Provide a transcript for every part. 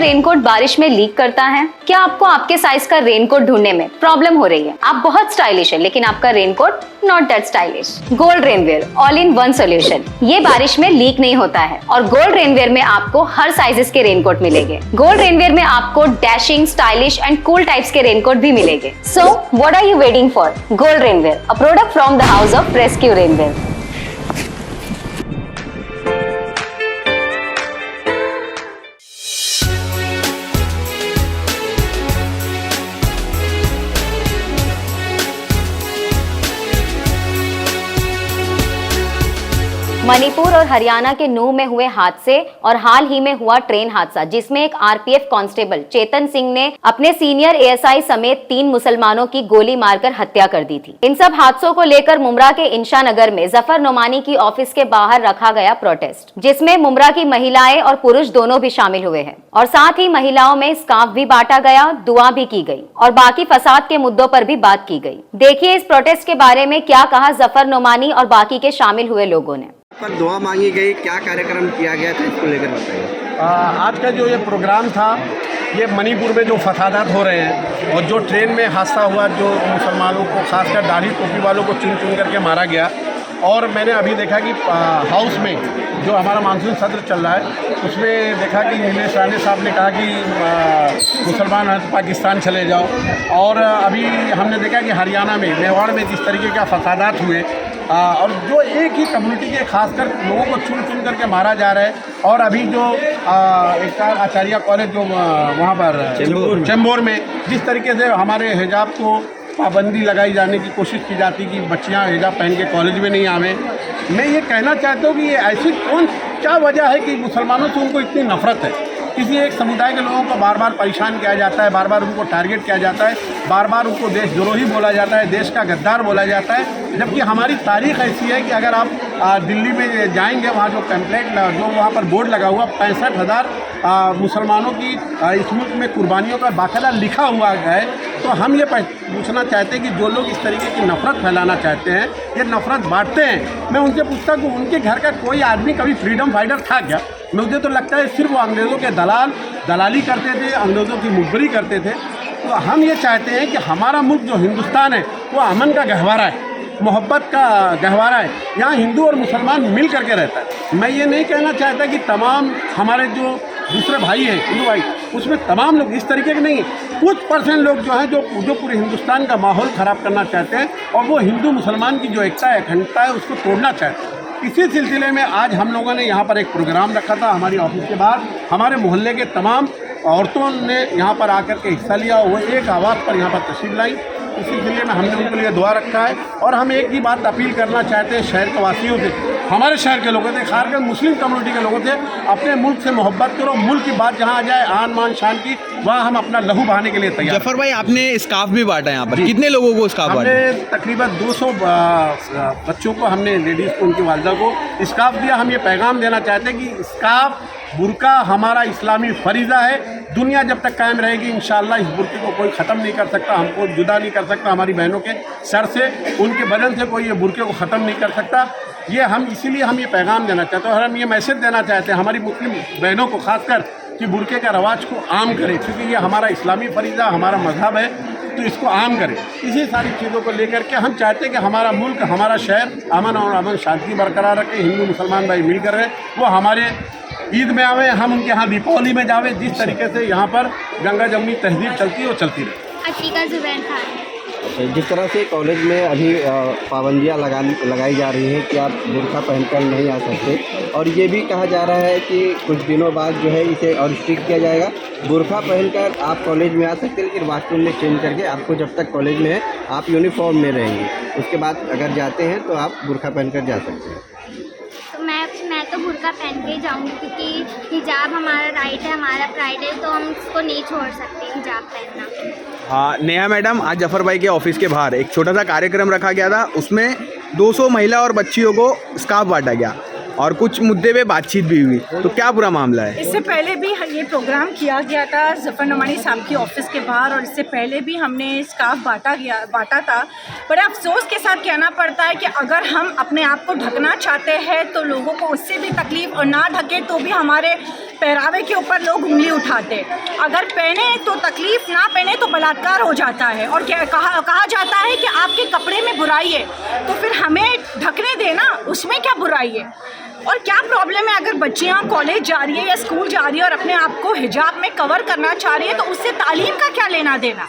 Raincoat बारिश में leak करता है? क्या आपको आपके साइज का रेनकोट ढूंढने में प्रॉब्लम हो रही है? आप बहुत स्टाइलिश है लेकिन आपका raincoat not that stylish. Gold rainwear all in one solution. ये बारिश में लीक नहीं होता है और गोल्ड रेनवेयर में आपको हर साइजेस के रेनकोट मिलेंगे। गोल्ड रेनवेयर में आपको dashing, stylish and cool types के रेनकोट भी मिलेंगे। So what are you waiting for? Gold rainwear, a product from the house of rescue rainwear. Manipur और हरियाणा के नूह में हुए हादसे और हाल ही में हुआ ट्रेन हादसा जिसमें एक आरपीएफ कांस्टेबल चेतन सिंह ने अपने सीनियर एएसआई समेत 3 मुसलमानों की गोली मारकर हत्या कर दी थी। इन सब हादसों को लेकर मुमरा के इंशा नगर में जफर नोमानी की ऑफिस के बाहर रखा गया प्रोटेस्ट, जिसमें मुमरा की महिलाएं और पुरुष दोनों भी शामिल हुए हैं और साथ ही महिलाओं में स्कार्फ भी बांटा गया, दुआ भी की गई और बाकी फसाद के मुद्दों पर भी बात की गई। देखिए इस प्रोटेस्ट के बारे में क्या कहा जफर नोमानी और बाकी के शामिल हुए लोगों ने। पर दुआ मांगी गई, क्या कार्यक्रम किया गया था, इसको लेकर बताइए। आज का जो ये प्रोग्राम था, ये मणिपुर में जो फसादात हो रहे हैं और जो ट्रेन में हादसा हुआ, जो मुसलमानों को खासकर दाढ़ी टोपी वालों को चुन चुन करके मारा गया, और मैंने अभी देखा कि हाउस में जो हमारा मानसून सत्र चल रहा है उसमें देखा कि नीलेश राणे साहब ने कहा कि मुसलमान हैं तो पाकिस्तान चले जाओ, और अभी हमने देखा कि हरियाणा में मेवाड़ में जिस तरीके का फसादात हुए और जो एक ही कम्युनिटी के खासकर लोगों को चुन चुन करके मारा जा रहा है, और अभी जो एक आचार्य कॉलेज जो वहाँ पर चेंबूर में जिस तरीके से हमारे हिजाब को पाबंदी लगाई जाने की कोशिश की जाती कि बच्चियां हिजाब पहन के कॉलेज में नहीं आवें। मैं ये कहना चाहता हूँ कि ये ऐसी क्या वजह है कि मुसलमानों से उनको इतनी नफरत है। किसी एक समुदाय के लोगों को बार बार परेशान किया जाता है, बार बार उनको टारगेट किया जाता है, बार बार उनको देशद्रोही बोला जाता है, देश का गद्दार बोला जाता है, जबकि हमारी तारीख ऐसी है कि अगर आप दिल्ली में जाएंगे, वहाँ जो पैम्पलेट जो वहाँ पर बोर्ड लगा हुआ 65,000 मुसलमानों की इस मुल्क में कुर्बानियों का बाकायदा लिखा हुआ है। तो हम ये पूछना चाहते हैं कि जो लोग इस तरीके की नफ़रत फैलाना चाहते हैं, ये नफ़रत बांटते हैं, मैं उनसे पूछता कि उनके घर का कोई आदमी कभी फ्रीडम फाइटर था क्या? मुझे तो लगता है सिर्फ वो अंग्रेज़ों के दलाली करते थे, अंग्रेज़ों की मुखबरी करते थे। तो हम ये चाहते हैं कि हमारा मुल्क जो हिंदुस्तान है वो अमन का गहवारा है, मोहब्बत का गहवारा है, यहाँ हिंदू और मुसलमान मिल करके रहता है। मैं ये नहीं कहना चाहता कि तमाम हमारे जो दूसरे भाई हैं हिंदू भाई, उसमें तमाम लोग इस तरीके के नहीं, कुछ % लोग जो हैं जो पूरे हिंदुस्तान का माहौल ख़राब करना चाहते हैं और वो हिंदू मुसलमान की जो एकता है, अखंडता है, उसको तोड़ना चाहते हैं। इसी सिलसिले में आज हम लोगों ने यहाँ पर एक प्रोग्राम रखा था हमारी ऑफिस के बाहर। हमारे मोहल्ले के तमाम औरतों ने यहाँ पर आकर के हिस्सा लिया, वो एक आवाज़ पर यहाँ पर तशरीफ लाई। इसी सिलसिले में हमने उनके लिए दुआ रखा है और हम एक ही बात अपील करना चाहते हैं शहर के वासियों से, हमारे शहर के लोगों से, खासकर मुस्लिम कम्युनिटी के लोगों से, अपने मुल्क से मोहब्बत करो। मुल्क की बात जहाँ आ जाए आन मान शान की, वहाँ हम अपना लहू बहाने के लिए तैयार। जफर भाई, आपने स्कार्फ भी बांटा यहाँ पर, कितने लोगों को स्कार्फ बांटा? हमने तकरीबन 200 बच्चों को, हमने लेडीज़ को, उनकी वालदा को स्कार्फ दिया। हम ये पैगाम देना चाहते हैं कि स्कार्फ, बुर्का हमारा इस्लामी फरीज़ा है। दुनिया जब तक कायम रहेगी इंशाअल्लाह इस बुर्के को कोई ख़त्म नहीं कर सकता, हमको जुदा नहीं कर सकता हमारी बहनों के सर से, उनके बदन से कोई ये बुर्के को ख़त्म नहीं कर सकता। ये हम इसीलिए हम ये पैगाम देना चाहते हैं और हम ये मैसेज देना चाहते हैं हमारी मुस्लिम बहनों को खासकर कि बुर्के का रवाज को आम करें, क्योंकि ये हमारा इस्लामी फरीज़ा, हमारा मजहब है, तो इसको आम करें। इसी सारी चीज़ों को लेकर के हम चाहते हैं कि हमारा मुल्क, हमारा शहर अमन और अमन शांति बरकरार रखें। हिंदू मुसलमान भाई मिलकर रहे, वो हमारे ईद में आवे, हम उनके यहाँ दीपावली में जावे। जिस तरीके से यहाँ पर गंगा जमुनी तहजीब चलती है वो चलती रहे। अतीका जुबैर खान। जिस तरह से कॉलेज में अभी पाबंदियाँ लगाई जा रही हैं कि आप बुर्का पहनकर नहीं आ सकते, और ये भी कहा जा रहा है कि कुछ दिनों बाद जो है इसे और स्ट्रिक्ट किया जाएगा, बुर्का पहनकर आप कॉलेज में आ सकते हैं, लेकिन वास्तव में चेंज करके आपको जब तक कॉलेज में है आप यूनिफॉर्म में रहेंगे, उसके बाद अगर जाते हैं तो आप बुर्का पहनकर जा सकते हैं। तो मैं तो बुर्का पहन के जाऊँगी, क्योंकि हिजाब हमारा राइट है, हमारा प्राइड है, तो हम इसको नहीं छोड़ सकते हिजाब पहनना। हाँ नेहा मैडम, आज जफर भाई के ऑफिस के बाहर एक छोटा सा कार्यक्रम रखा गया था, उसमें 200 महिला और बच्चियों को स्कार्फ बांटा गया। और कुछ मुद्दे पे बातचीत भी हुई, तो क्या पूरा मामला है? इससे पहले भी ये प्रोग्राम किया गया था जफ़र नुमानी साहब की ऑफिस के बाहर, और इससे पहले भी हमने स्कार्फ बांटा था। बड़े अफसोस के साथ कहना पड़ता है कि अगर हम अपने आप को ढकना चाहते हैं तो लोगों को उससे भी तकलीफ, और ना ढके तो भी हमारे पहरावे के ऊपर लोग उंगली उठाते। अगर पहने तो तकलीफ, ना पहने तो बलात्कार हो जाता है। और कहा जाता है कि आपके कपड़े में बुराई है तो फिर हमें ढकने देना, उसमें क्या बुराई है? और क्या प्रॉब्लम है अगर बच्चियाँ कॉलेज जा रही है या स्कूल जा रही है और अपने आप को हिजाब में कवर करना चाह रही है, तो उससे तालीम का क्या लेना देना?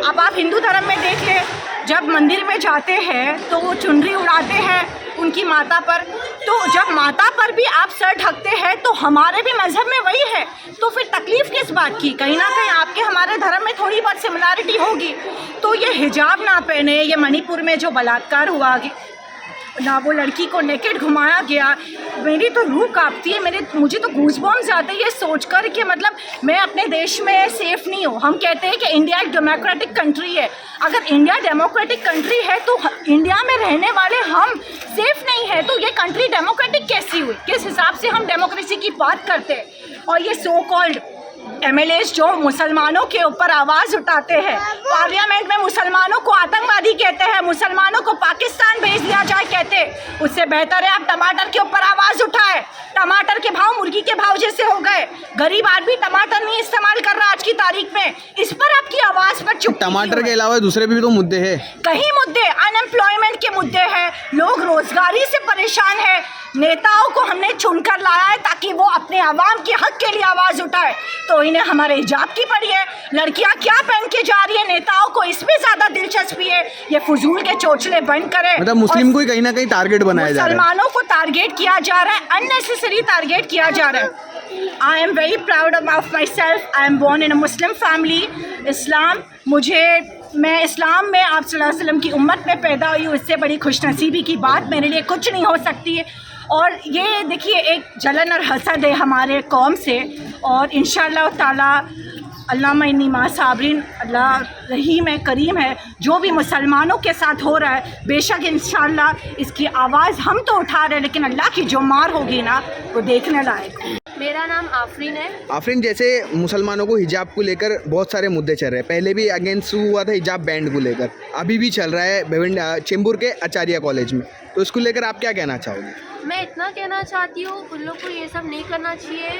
अब आप हिंदू धर्म में देख ले, जब मंदिर में जाते हैं तो वो चुनरी उड़ाते हैं उनकी माता पर, तो जब माता पर भी आप सर ढकते हैं तो हमारे भी मज़हब में वही है, तो फिर तकलीफ़ किस बात की? कहीं ना कहीं आपके हमारे धर्म में थोड़ी बहुत सिमिलरिटी होगी। तो ये हिजाब ना पहने, ये मणिपुर में जो बलात्कार हुआ ना, वो लड़की को नेकेड घुमाया गया, मेरी तो रूह कांपती है। मुझे तो गूज़बम्स आते हैं ये सोचकर कि मतलब मैं अपने देश में सेफ़ नहीं हूँ। हम कहते हैं कि इंडिया एक डेमोक्रेटिक कंट्री है। अगर इंडिया डेमोक्रेटिक कंट्री है तो इंडिया में रहने वाले हम सेफ़ नहीं है, तो ये कंट्री डेमोक्रेटिक कैसी हुई? किस हिसाब से हम डेमोक्रेसी की बात करते हैं? और ये सो कॉल्ड MLAs जो मुसलमानों के ऊपर आवाज़ उठाते हैं, पार्लियामेंट में मुसलमानों को आतंकवादी कहते हैं, मुसलमानों को पाकिस्तान भेज दिया जाए कहते हैं, उससे बेहतर है आप टमाटर के ऊपर आवाज़ उठाए। टमाटर के भाव मुर्गी के भाव जैसे हो गए, गरीब आदमी टमाटर नहीं इस्तेमाल कर रहा आज की तारीख में, इस पर आपकी आवाज़ पर चुप। टमाटर के अलावा दूसरे भी तो मुद्दे हैं, कई मुद्दे, अनएम्प्लॉयमेंट के मुद्दे हैं, लोग रोजगारी से परेशान हैं। नेताओं को हमने चुनकर लाया है ताकि वो अपने आवाम के हक के लिए आवाज़ उठाए, तो इन्हें हमारे हिजाब की पड़ी है। लड़कियां क्या पहन के जा रही है, नेताओं को इसमें ज़्यादा दिलचस्पी है। ये फजूल के चोचले बंद करें। मतलब मुस्लिम को ही कहीं ना कहीं टारगेट बनाया जा रहा है, मुसलमानों को टारगेट किया जा रहा है, अननेसेसरी टारगेट किया जा रहा है। I am very proud of myself, I am born in a Muslim family. मैं इस्लाम में आप सल्लल्लाहु अलैहि वसल्लम की उम्मत में पैदा हुई हूँ, इससे बड़ी खुशनसीबी की बात मेरे लिए कुछ नहीं हो सकती है। और ये देखिए एक जलन और हसद है हमारे कौम से, और इंशाअल्लाह ताला अल्लाह इन्नी मा साबरीन, अल्लाह रहीम है, करीम है। जो भी मुसलमानों के साथ हो रहा है बेशक इंशाअल्लाह इसकी आवाज़ हम तो उठा रहे हैं, लेकिन अल्लाह की जो मार होगी ना वो देखने लायक। मेरा नाम आफरीन है। आफरीन, जैसे मुसलमानों को हिजाब को लेकर बहुत सारे मुद्दे चल रहे हैं, पहले भी अगेंस्ट हुआ था हिजाब बैंड को लेकर, अभी भी चल रहा है चेंबूर के आचार्य कॉलेज में, तो इसको लेकर आप क्या कहना चाहोगे? मैं इतना कहना चाहती हूँ उन लोग को ये सब नहीं करना चाहिए।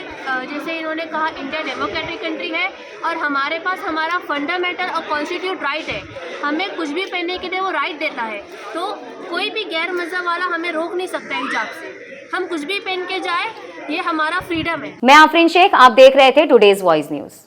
जैसे इन्होंने कहा इंडिया डेमोक्रेटिक कंट्री है और हमारे पास हमारा फंडामेंटल और कॉन्स्टिट्यूट राइट है, हमें कुछ भी पहनने के लिए वो राइट देता है, तो कोई भी गैर मज़हब वाला हमें रोक नहीं सकता हिजाब से। हम कुछ भी पहन के जाए, ये हमारा फ्रीडम है। मैं आफरीन शेख, आप देख रहे थे टुडेज वॉइस न्यूज़।